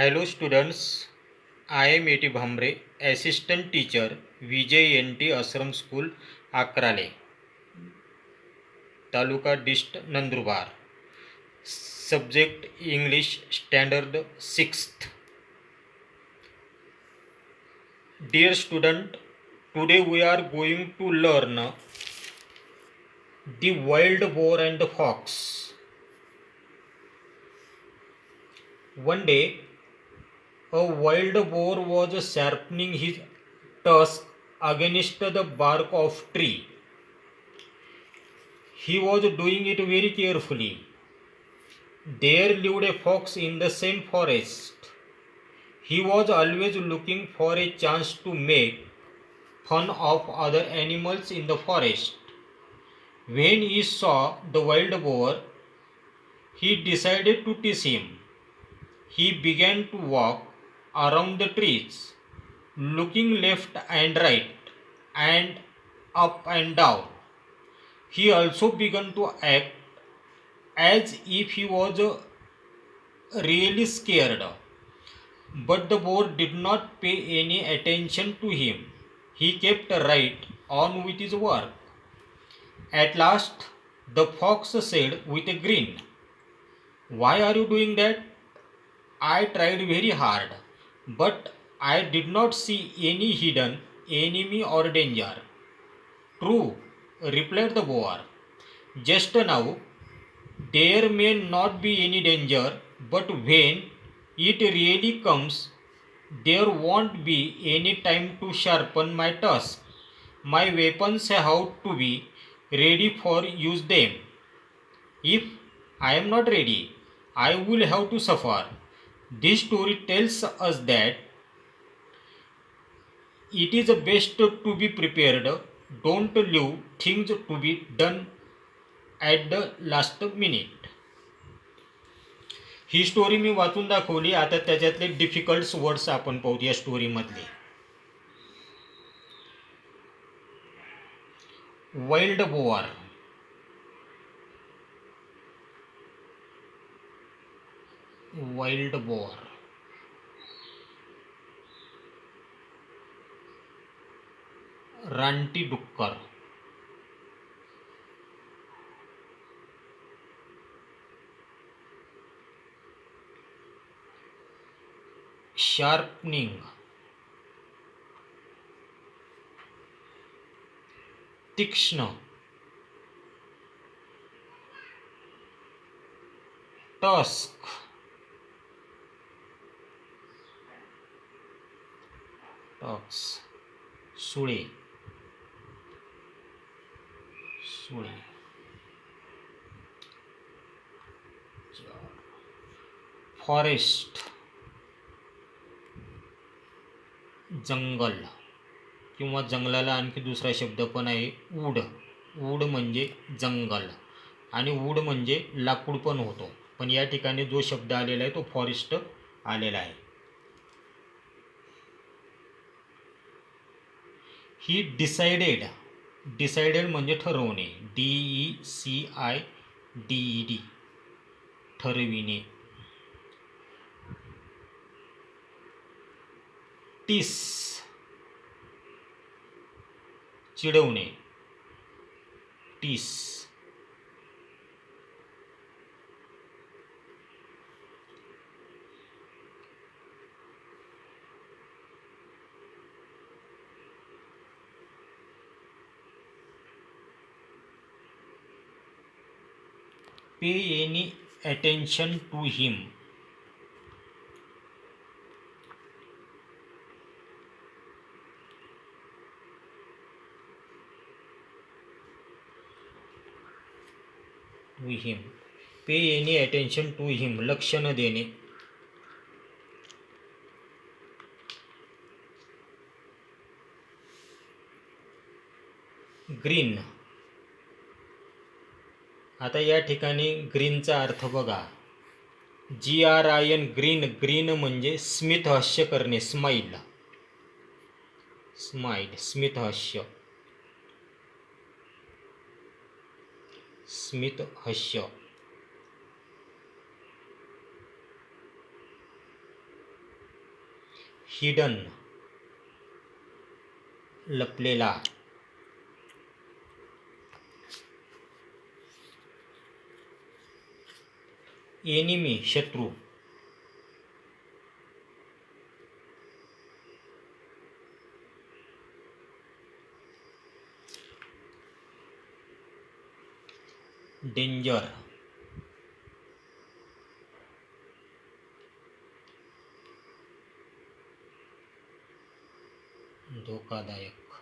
Hello students, I am A.T. Bhambre, Assistant Teacher, Vijay N.T. Ashram School, Akrale, Taluka Dist, Nandurbar. Subject English Standard 6th. Dear student, today we are going to learn the wild boar and the fox. One day, a wild boar was sharpening his tusk against the bark of tree. He was doing it very carefully. There lived a fox in the same forest. He was always looking for a chance to make fun of other animals in the forest. When he saw the wild boar, he decided to tease him. He began to walk around the trees, looking left and right and up and down. He also began to act as if he was really scared. But the boar did not pay any attention to him. He kept right on with his work. At last, the fox said with a grin, "Why are you doing that? I tried very hard, but I did not see any hidden enemy or danger." "True," replied the boar. "Just now, there may not be any danger, but when it really comes, there won't be any time to sharpen my tusk. My weapons have to be ready for use them. If I am not ready, I will have to suffer." This story tells us that it is best to be prepared. Don't leave things to be done at the last minute. ही story मी वाचून दाखवली. आता त्याच्यातले difficult words आपण पाहू या स्टोरीमधले. Wild boar, wild boar. रानटी डुक्कर, शार्पनिंग, तीक्ष्ण, टस्क, टक्स, सुळे, सुळे, फॉरेस्ट, जंगल किंवा जंगलाला आणखी दुसरा शब्द पण आहे वूड. वूड म्हणजे जंगल आणि वूड म्हणजे लाकूड पण होतो, पण या ठिकाणी जो शब्द आलेला आहे तो फॉरेस्ट आलेला आहे. ही डिसाइडेड, डिसाइडेड म्हणजे ठरवणे, DECIDED, ठरविणे. टीस, चिडवणे, tease. Pay any attention to him, to him. Pay any attention to him, लक्ष न देणे. ग्रीन. आता या ठिकाणी ग्रीनचा अर्थ बघा. GRIN, green. ग्रीन म्हणजे स्मित हास्य करणे, स्माईल, स्माईल, स्मित हास्य, स्मित हास्य. हिडन लपलेला, एनिमी शत्रू, डेंजर धोकादायक,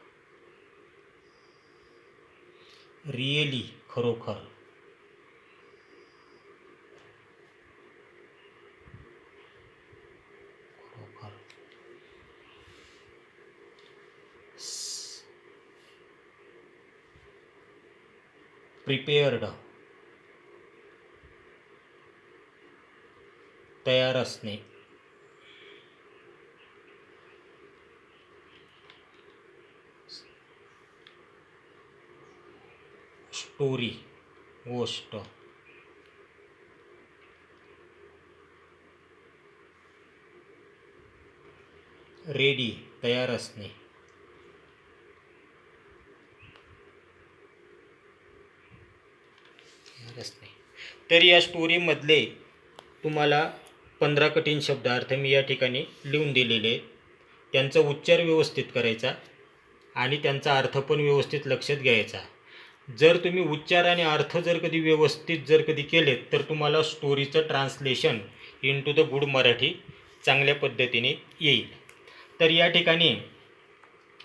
रिअली खरोखर, खरोखर, प्रिपेअर्ड तयार असणे, स्टोरी गोष्ट, रेडी तयार असणे, तर या स्टोरीमधले तुम्हाला 15 कठीण शब्दार्थ मी या ठिकाणी लिहून दिलेले आहेत. त्यांचा उच्चार व्यवस्थित करायचा आणि त्यांचा अर्थ पण व्यवस्थित लक्षात घ्यायचा. जर तुम्ही उच्चार आणि अर्थ जर कधी व्यवस्थित जर कधी केलेत तर तुम्हाला स्टोरीचं translation into the good Marathi चांगल्या पद्धतीने येईल. तर या ठिकाणी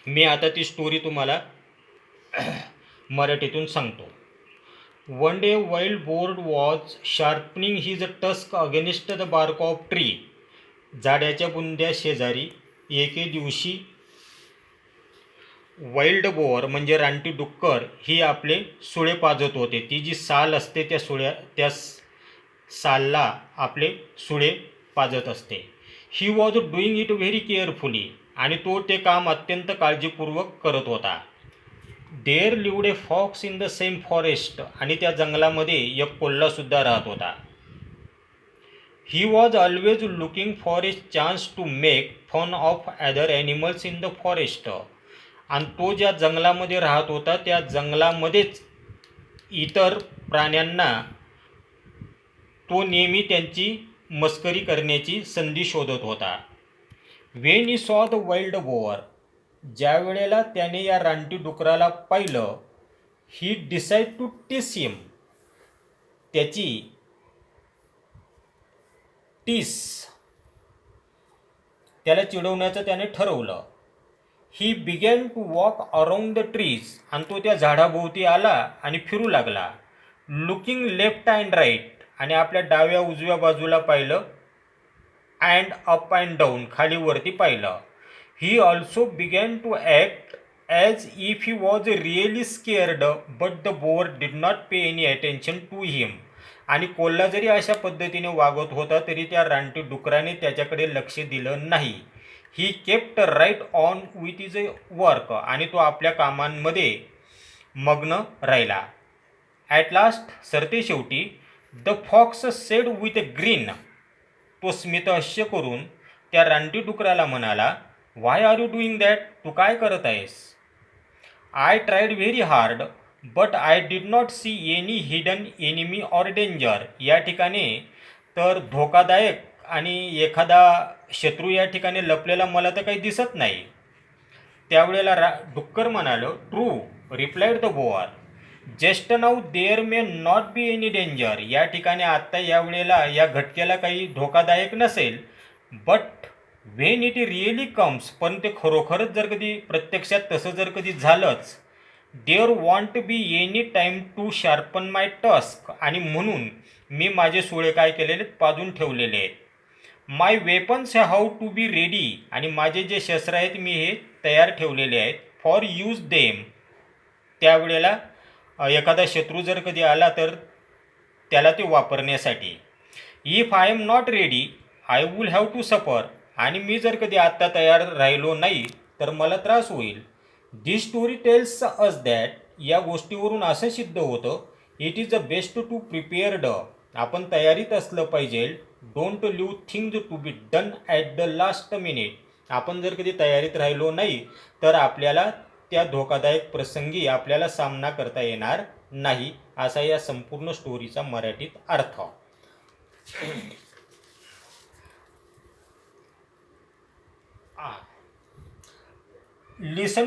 मी आता ती स्टोरी तुम्हाला मराठीतून सांगतो. One day wild boar was sharpening his tusk against the bark of tree. झाडाच्या बुंद्या शेजारी एके दिवशी वाईल्ड बोअर म्हणजे रानटी डुक्कर ही आपले सुळे पाजत होते. ती जी साल असते त्या सालला आपले सुळे पाजत असते. He was doing it very carefully आणि तो ते काम अत्यंत काळजीपूर्वक करत होता. There lived a fox in the same forest आणि त्या जंगलामध्ये एक कोल्हासुद्धा राहत होता. He was always looking for a chance to make fun of other animals in the forest. आणि तो ज्या जंगलामध्ये राहत होता त्या जंगलामध्येच इतर प्राण्यांना तो नेहमी त्यांची मस्करी करण्याची संधी शोधत होता. When he saw the wild boar, ज्या वेळेला त्याने या रानटी डुकराला पाहिलं, ही डिसाईड टू टीस हिम, त्याची त्याला चिडवण्याचं त्याने ठरवलं. He began to walk around the trees आणि तो त्या झाडाभोवती आला आणि फिरू लागला. लुकिंग लेफ्ट अँड राईट आणि आपल्या डाव्या उजव्या बाजूला पाहिलं. अँड अप अँड डाऊन खाली वरती पाहिलं. He also began to act as if he was really scared but the boar did not pay any attention to him. आणि कोल्हा जरी अशा पद्धतीने वागत होता तरी त्या रानटी डुकराने त्याच्याकडे लक्ष दिलं नाही. He kept right on with his work आणि तो आपल्या कामांमध्ये मग्न राहिला. ॲट लास्ट सरते शेवटी the fox said with a grin, तो स्मितहास्य करून त्या रानटी डुकराला म्हणाला, why are you doing that, तू काय करत आहेस? I tried very hard but I did not see any hidden enemy or danger. या ठिकाणी तर धोकादायक आणि एखादा शत्रू या ठिकाणी लपलेला मला तर काही दिसत नाही. त्यावेळेला डुक्कर म्हणालो, true replied the boar, just now there may not be any danger. या ठिकाणी आत्ता यावेळेला या घटकेला काही धोकादायक नसेल, but when it really comes, पण ते खरोखरच जर कधी प्रत्यक्षात तसं जर कधी झालंच, there won't be any time to sharpen my tusk, आणि म्हणून मी माझे सुळे काय केलेले पाजून ठेवलेले आहेत. My weapons how to be ready, आणि माझे जे शस्त्र आहेत मी हे तयार ठेवलेले आहेत. फॉर यूज देम, त्यावेळेला एखादा शत्रू जर कधी आला तर त्याला ते वापरण्यासाठी. If I am not ready I will have to suffer, आणि मी जर कधी आत्ता तयार राहिलो नाही तर मला त्रास होईल. This story tells us that, या गोष्टीवरून असं सिद्ध होतं, it is the best to prepared, आपण तयारीत असलं पाहिजे. Don't leave things to be done at the last minute, आपण जर कधी तयारीत राहिलो नाही तर आपल्याला त्या धोकादायक प्रसंगी आपल्याला सामना करता येणार नाही, असा या संपूर्ण स्टोरीचा मराठीत अर्थ. लिसन